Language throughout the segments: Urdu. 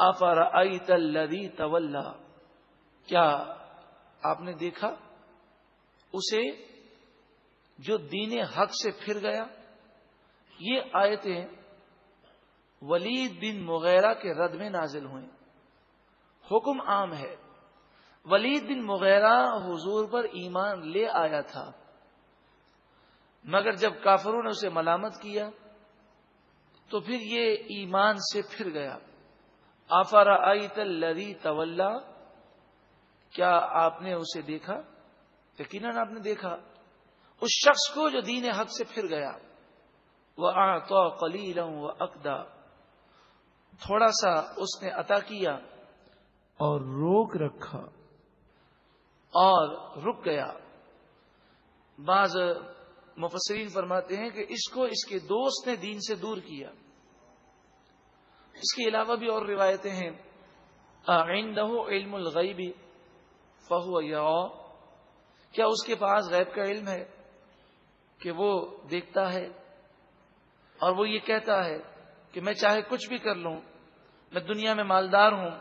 افرأیت الذی تولی، کیا آپ نے دیکھا اسے جو دین حق سے پھر گیا؟ یہ آیتیں ولید بن مغیرہ کے رد میں نازل ہوئیں. حکم عام ہے. ولید بن مغیرہ حضور پر ایمان لے آیا تھا، مگر جب کافروں نے اسے ملامت کیا تو پھر یہ ایمان سے پھر گیا. افرأیت الذی تولی، کیا آپ نے اسے دیکھا؟ یقیناً آپ نے دیکھا اس شخص کو جو دین حق سے پھر گیا. وَأَعْطَى قَلِيلًا وَأَكْدَى، تھوڑا سا اس نے عطا کیا اور روک رکھا اور رک گیا. بعض مفسرین فرماتے ہیں کہ اس کو اس کے دوست نے دین سے دور کیا. اس کے علاوہ بھی اور روایتیں ہیں. عِندَهُ عِلْمُ الْغَيْبِ فَهُوَ يَرَى، کیا اس کے پاس غیب کا علم ہے کہ وہ دیکھتا ہے اور وہ یہ کہتا ہے کہ میں چاہے کچھ بھی کر لوں، میں دنیا میں مالدار ہوں،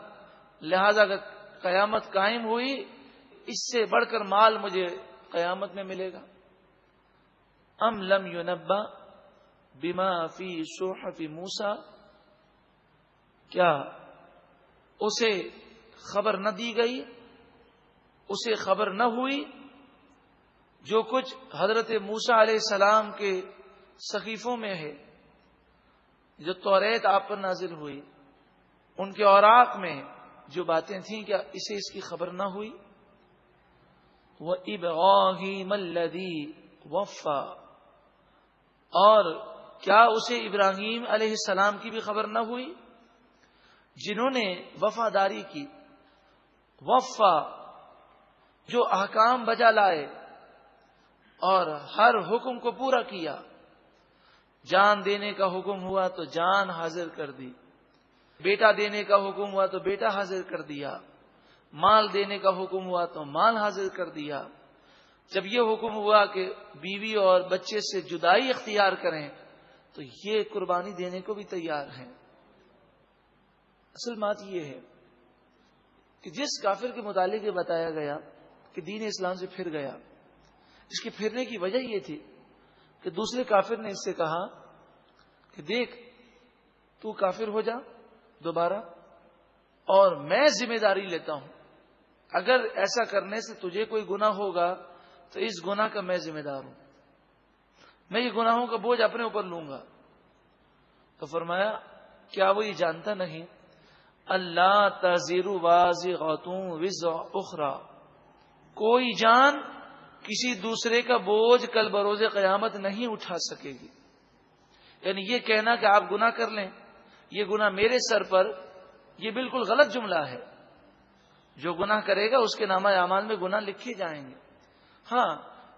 لہذا اگر قیامت قائم ہوئی اس سے بڑھ کر مال مجھے قیامت میں ملے گا. ام لم ينبأ بما فی صحف موسیٰ، کیا اسے خبر نہ دی گئی، اسے خبر نہ ہوئی جو کچھ حضرت موسیٰ علیہ السلام کے صحیفوں میں ہے، جو توریت آپ پر نازل ہوئی، ان کے اوراق میں جو باتیں تھیں، کیا اسے اس کی خبر نہ ہوئی؟ وَإِبْرَاهِيمَ الَّذِي وَفَّى، اور کیا اسے ابراہیم علیہ السلام کی بھی خبر نہ ہوئی جنہوں نے وفاداری کی. وفا، جو احکام بجا لائے اور ہر حکم کو پورا کیا. جان دینے کا حکم ہوا تو جان حاضر کر دی، بیٹا دینے کا حکم ہوا تو بیٹا حاضر کر دیا، مال دینے کا حکم ہوا تو مال حاضر کر دیا. جب یہ حکم ہوا کہ بیوی اور بچے سے جدائی اختیار کریں تو یہ قربانی دینے کو بھی تیار ہیں. اصل بات یہ ہے کہ جس کافر کے متعلق یہ بتایا گیا کہ دین اسلام سے پھر گیا، اس کے پھرنے کی وجہ یہ تھی کہ دوسرے کافر نے اس سے کہا کہ دیکھ تو کافر ہو جا دوبارہ اور میں ذمہ داری لیتا ہوں، اگر ایسا کرنے سے تجھے کوئی گناہ ہوگا تو اس گناہ کا میں ذمہ دار ہوں، میں یہ گناہوں کا بوجھ اپنے اوپر لوں گا. تو فرمایا کیا وہ یہ جانتا نہیں اللہ تزر وازرۃ وزر اخری، کوئی جان کسی دوسرے کا بوجھ کل بروز قیامت نہیں اٹھا سکے گی. یعنی یہ کہنا کہ آپ گناہ کر لیں، یہ گناہ میرے سر پر، یہ بالکل غلط جملہ ہے. جو گناہ کرے گا اس کے نامہ اعمال میں گناہ لکھے جائیں گے. ہاں،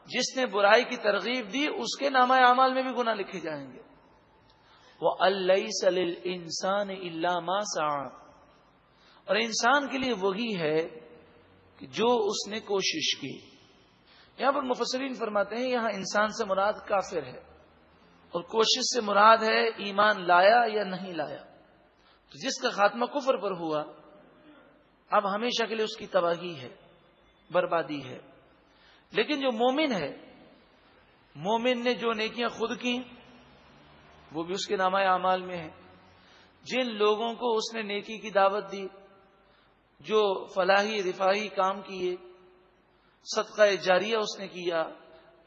جس نے برائی کی ترغیب دی اس کے نامہ اعمال میں بھی گناہ لکھے جائیں گے. وَأَلَّيْسَ لِلْإِنسَانِ إِلَّا مَا سَعَى، اور انسان کے لیے وہی ہے کہ جو اس نے کوشش کی. یہاں پر مفسرین فرماتے ہیں یہاں انسان سے مراد کافر ہے اور کوشش سے مراد ہے ایمان لایا یا نہیں لایا. تو جس کا خاتمہ کفر پر ہوا اب ہمیشہ کے لیے اس کی تباہی ہے، بربادی ہے. لیکن جو مومن ہے، مومن نے جو نیکیاں خود کی وہ بھی اس کے نامہ اعمال میں ہے. جن لوگوں کو اس نے نیکی کی دعوت دی، جو فلاحی رفاہی کام کیے، صدقہ جاریہ اس نے کیا،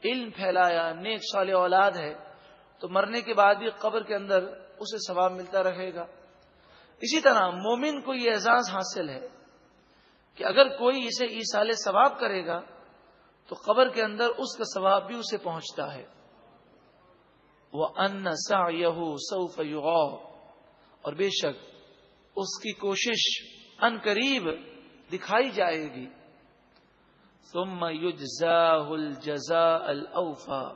علم پھیلایا، نیک صالح اولاد ہے، تو مرنے کے بعد بھی قبر کے اندر اسے ثواب ملتا رہے گا. اسی طرح مومن کو یہ اعزاز حاصل ہے کہ اگر کوئی اسے ایصال ثواب کرے گا تو قبر کے اندر اس کا ثواب بھی اسے پہنچتا ہے. وَأَنَّ سَعْيَهُ سَوْفَ يُرَىٰ، اور بے شک اس کی کوشش ان قریب دکھائی جائے گی. ثُمَّ يُجْزَاهُ الْجَزَاءَ الْأَوْفَىٰ،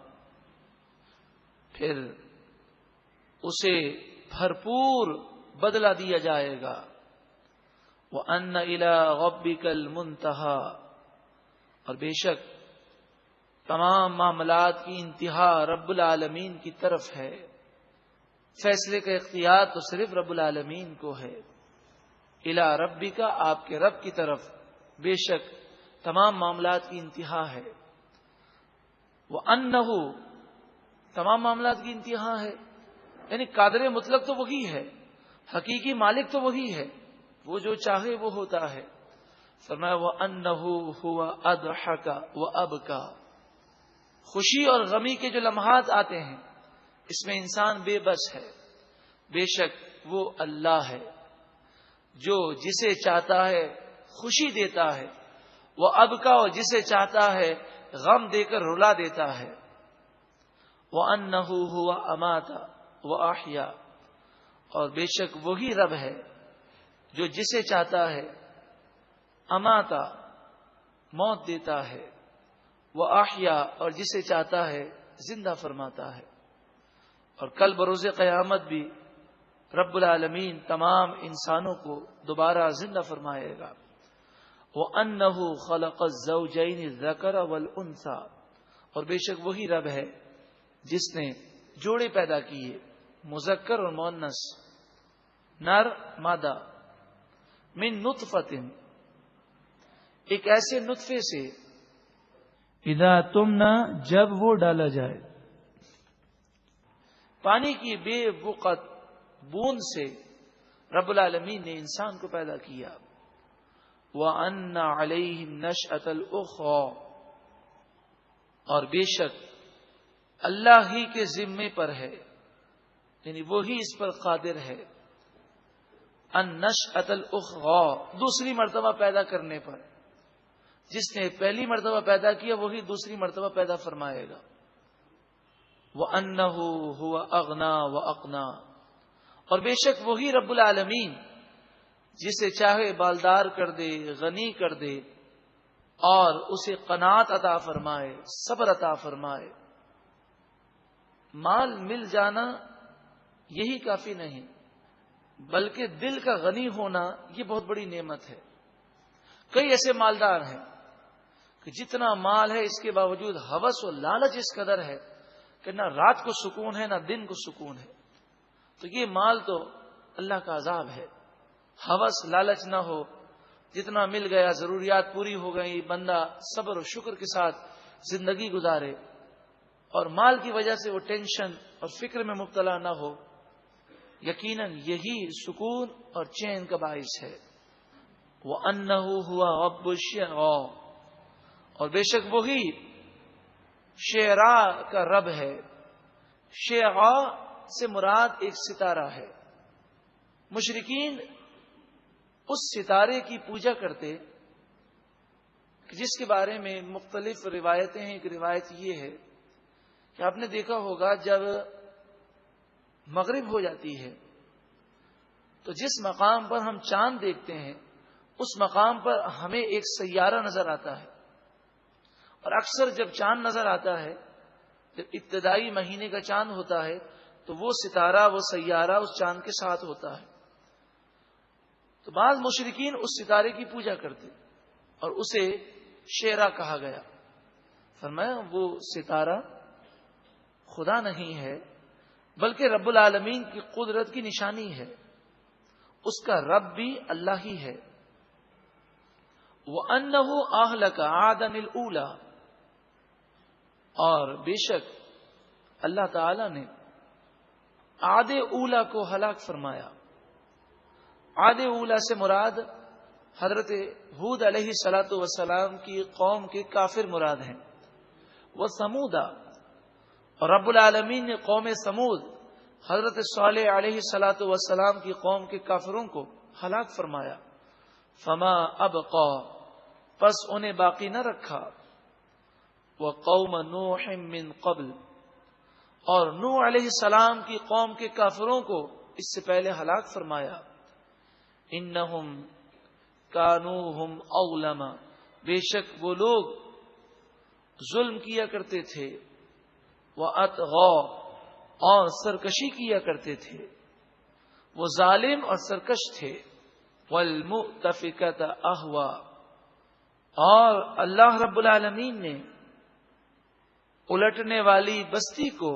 پھر اسے بھرپور بدلہ دیا جائے گا. وَأَنَّ إِلَىٰ رَبِّكَ الْمُنتَهَىٰ، اور بے شک تمام معاملات کی انتہا رب العالمین کی طرف ہے. فیصلے کا اختیار تو صرف رب العالمین کو ہے. الی ربک، آپ کے رب کی طرف بے شک تمام معاملات کی انتہا ہے. وَأَنَّهُ، تمام معاملات کی انتہا ہے، یعنی قادر مطلق تو وہی ہے، حقیقی مالک تو وہی ہے، وہ جو چاہے وہ ہوتا ہے. فرمایا وَأَنَّهُ هُوَ أَضْحَكَ وَأَبْكَى، خوشی اور غمی کے جو لمحات آتے ہیں اس میں انسان بے بس ہے. بے شک وہ اللہ ہے جو جسے چاہتا ہے خوشی دیتا ہے، وہ ابکا، اور جسے چاہتا ہے غم دے کر رلا دیتا ہے. وَأَنَّهُ هُوَ أَمَاتَ وَأَحْيَا، اور بے شک وہی رب ہے جو جسے چاہتا ہے اماتا، موت دیتا ہے، وَأَحْيَا، اور جسے چاہتا ہے زندہ فرماتا ہے. اور کل بروز قیامت بھی رب العالمین تمام انسانوں کو دوبارہ زندہ فرمائے گا. وَأَنَّهُ خَلَقَ الزَّوْجَيْنِ الذَّكَرَ وَالْأُنثَى، اور بے شک وہی رب ہے جس نے جوڑے پیدا کیے، مذکر اور مؤنث، نر مادہ، من نطفۃ، ایک ایسے نطفے سے، اذا تمنا، جب وہ ڈالا جائے، پانی کی بے وقت بوند سے رب العالمین نے انسان کو پیدا کیا. وَأَنَّ عَلَيْهِ النَّشْأَةَ الْأُخْرَى، اور بے شک اللہ ہی کے ذمے پر ہے، یعنی وہی اس پر قادر ہے، النَّشْأَةَ الْأُخْرَى، دوسری مرتبہ پیدا کرنے پر. جس نے پہلی مرتبہ پیدا کیا وہی دوسری مرتبہ پیدا فرمائے گا. وَأَنَّهُ هُوَ أَغْنَى وَأَقْنَى، اور بے شک وہی رب العالمین جسے چاہے بالدار کر دے، غنی کر دے، اور اسے قناعت عطا فرمائے، صبر عطا فرمائے. مال مل جانا یہی کافی نہیں، بلکہ دل کا غنی ہونا یہ بہت بڑی نعمت ہے. کئی ایسے مالدار ہیں کہ جتنا مال ہے اس کے باوجود ہوس و لالچ اس قدر ہے کہ نہ رات کو سکون ہے نہ دن کو سکون ہے. تو یہ مال تو اللہ کا عذاب ہے. ہوس لالچ نہ ہو، جتنا مل گیا ضروریات پوری ہو گئی، بندہ صبر و شکر کے ساتھ زندگی گزارے، اور مال کی وجہ سے وہ ٹینشن اور فکر میں مبتلا نہ ہو. یقیناً یہی سکون اور چین کا باعث ہے. وَأَنَّهُ هُوَ رَبُّ الشِّعْرَىٰ، اور بے شک وہی شعراء کا رب ہے. شعراء سے مراد ایک ستارہ ہے. مشرکین اس ستارے کی پوجا کرتے جس کے بارے میں مختلف روایتیں ہیں. ایک روایت یہ ہے کہ آپ نے دیکھا ہوگا جب مغرب ہو جاتی ہے تو جس مقام پر ہم چاند دیکھتے ہیں اس مقام پر ہمیں ایک سیارہ نظر آتا ہے. اور اکثر جب چاند نظر آتا ہے، جب ابتدائی مہینے کا چاند ہوتا ہے تو وہ ستارہ، وہ سیارہ اس چاند کے ساتھ ہوتا ہے. تو بعض مشرکین اس ستارے کی پوجا کرتے اور اسے شعرا کہا گیا. فرمایا وہ ستارہ خدا نہیں ہے بلکہ رب العالمین کی قدرت کی نشانی ہے، اس کا رب بھی اللہ ہی ہے. وَأَنَّهُ أَهْلَكَ عَادًا الْأُولَىٰ، اور بے شک اللہ تعالی نے عاد اولا کو ہلاک فرمایا. عاد اولا سے مراد حضرت ہود علیہ الصلوۃ والسلام کی قوم کے کافر مراد ہیں. وہ سمودا، اور رب العالمین نے قوم سمود حضرت صالح علیہ الصلوۃ والسلام کی قوم کے کافروں کو ہلاک فرمایا. فما ابقا، پس انہیں باقی نہ رکھا. وقوم نوح من قبل، اور نوح علیہ السلام کی قوم کے کافروں کو اس سے پہلے ہلاک فرمایا. انہم کانوا ہم اظلم، بے شک وہ لوگ ظلم کیا کرتے تھے. واطغوا، اور سرکشی کیا کرتے تھے، وہ ظالم اور سرکش تھے. والمؤتفکۃ اہوا، اور اللہ رب العالمین نے الٹنے والی بستی کو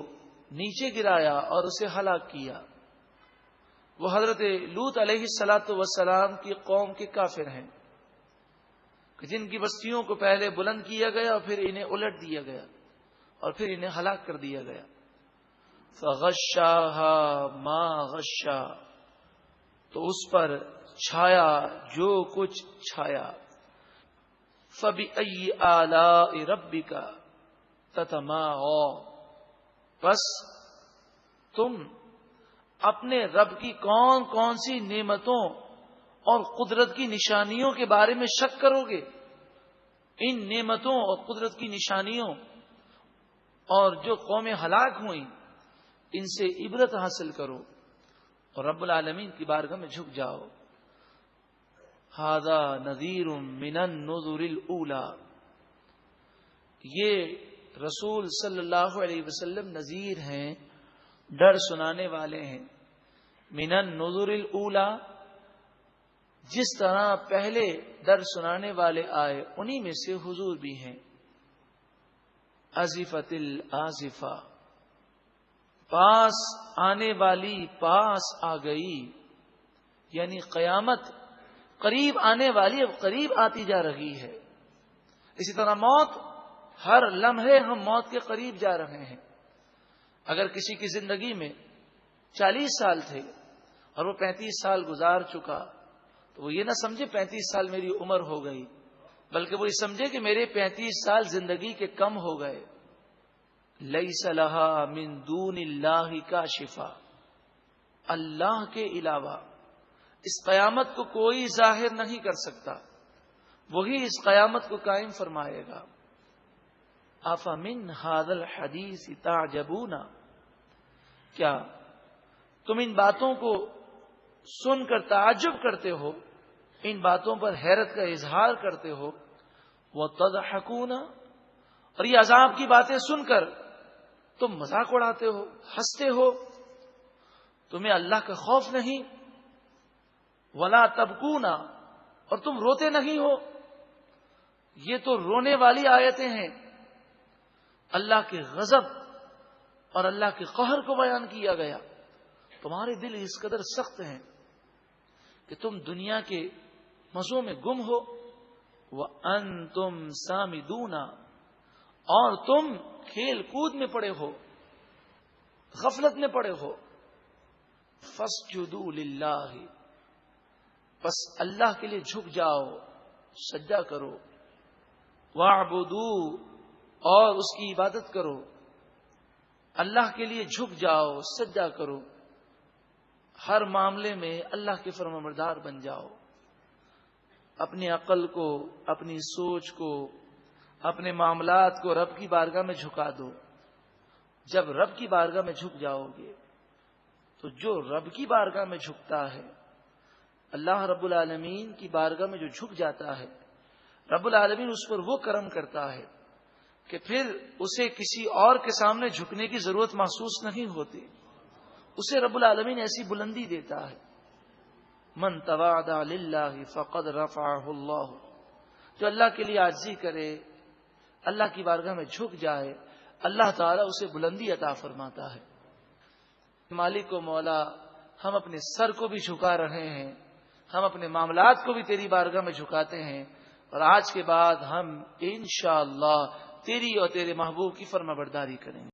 نیچے گرایا اور اسے ہلاک کیا. وہ حضرت لوط علیہ الصلاۃ والسلام کی قوم کے کافر ہیں کہ جن کی بستیوں کو پہلے بلند کیا گیا اور پھر انہیں الٹ دیا گیا اور پھر انہیں ہلاک کر دیا گیا. فغشاها ما غشا، تو اس پر چھایا جو کچھ چھایا. فبأي آلاء ربك تتمارى، بس تم اپنے رب کی کون کون سی نعمتوں اور قدرت کی نشانیوں کے بارے میں شک کرو گے. ان نعمتوں اور قدرت کی نشانیوں اور جو قومیں ہلاک ہوئیں ان سے عبرت حاصل کرو اور رب العالمین کی بارگاہ میں جھک جاؤ. ھذا نذیر من النذر الاولی، یہ رسول صلی اللہ علیہ وسلم نذیر ہیں، ڈر سنانے والے ہیں. من النذر الاولی، جس طرح پہلے ڈر سنانے والے آئے انہی میں سے حضور بھی ہیں. ازفت الازفہ، پاس آنے والی پاس آ گئی، یعنی قیامت قریب آنے والی اب قریب آتی جا رہی ہے. اسی طرح موت، ہر لمحے ہم موت کے قریب جا رہے ہیں. اگر کسی کی زندگی میں 40 سال تھے اور وہ 35 سال گزار چکا تو وہ یہ نہ سمجھے 35 سال میری عمر ہو گئی، بلکہ وہ یہ سمجھے کہ میرے 35 سال زندگی کے کم ہو گئے. لیس لہا من دون اللہ کاشفا، اللہ کے علاوہ اس قیامت کو کوئی ظاہر نہیں کر سکتا، وہی اس قیامت کو قائم فرمائے گا. افمن ھذا الحدیث تعجبون، کیا تم ان باتوں کو سن کر تعجب کرتے ہو، ان باتوں پر حیرت کا اظہار کرتے ہو. وتضحکون، اور یہ عذاب کی باتیں سن کر تم مذاق اڑاتے ہو، ہنستے ہو، تمہیں اللہ کا خوف نہیں. ولا تبکون، اور تم روتے نہیں ہو. یہ تو رونے والی آیتیں ہیں. اللہ کے غضب اور اللہ کے قہر کو بیان کیا گیا. تمہارے دل اس قدر سخت ہیں کہ تم دنیا کے مزوں میں گم ہو. وَأَنْتُمْ سَامِدُونَ، اور تم کھیل کود میں پڑے ہو، غفلت میں پڑے ہو. فَاسْجُدُوا لِلَّهِ، بس اللہ کے لیے جھک جاؤ، سجدہ کرو. وَاعْبُدُوا، اور اس کی عبادت کرو. اللہ کے لیے جھک جاؤ، سجدہ کرو. ہر معاملے میں اللہ کے فرمانبردار بن جاؤ. اپنی عقل کو، اپنی سوچ کو، اپنے معاملات کو رب کی بارگاہ میں جھکا دو. جب رب کی بارگاہ میں جھک جاؤ گے تو جو رب کی بارگاہ میں جھکتا ہے، اللہ رب العالمین کی بارگاہ میں جو جھک جاتا ہے، رب العالمین اس پر وہ کرم کرتا ہے کہ پھر اسے کسی اور کے سامنے جھکنے کی ضرورت محسوس نہیں ہوتی. اسے رب العالمین ایسی بلندی دیتا ہے. من تواضع للہ فقد رفعہ اللہ، جو اللہ کے لیے عاجزی کرے، اللہ کی بارگاہ میں جھک جائے، اللہ تعالیٰ اسے بلندی عطا فرماتا ہے. مالک و مولا، ہم اپنے سر کو بھی جھکا رہے ہیں، ہم اپنے معاملات کو بھی تیری بارگاہ میں جھکاتے ہیں، اور آج کے بعد ہم انشاءاللہ تیری اور تیرے محبوب کی فرمانبرداری کریں گے.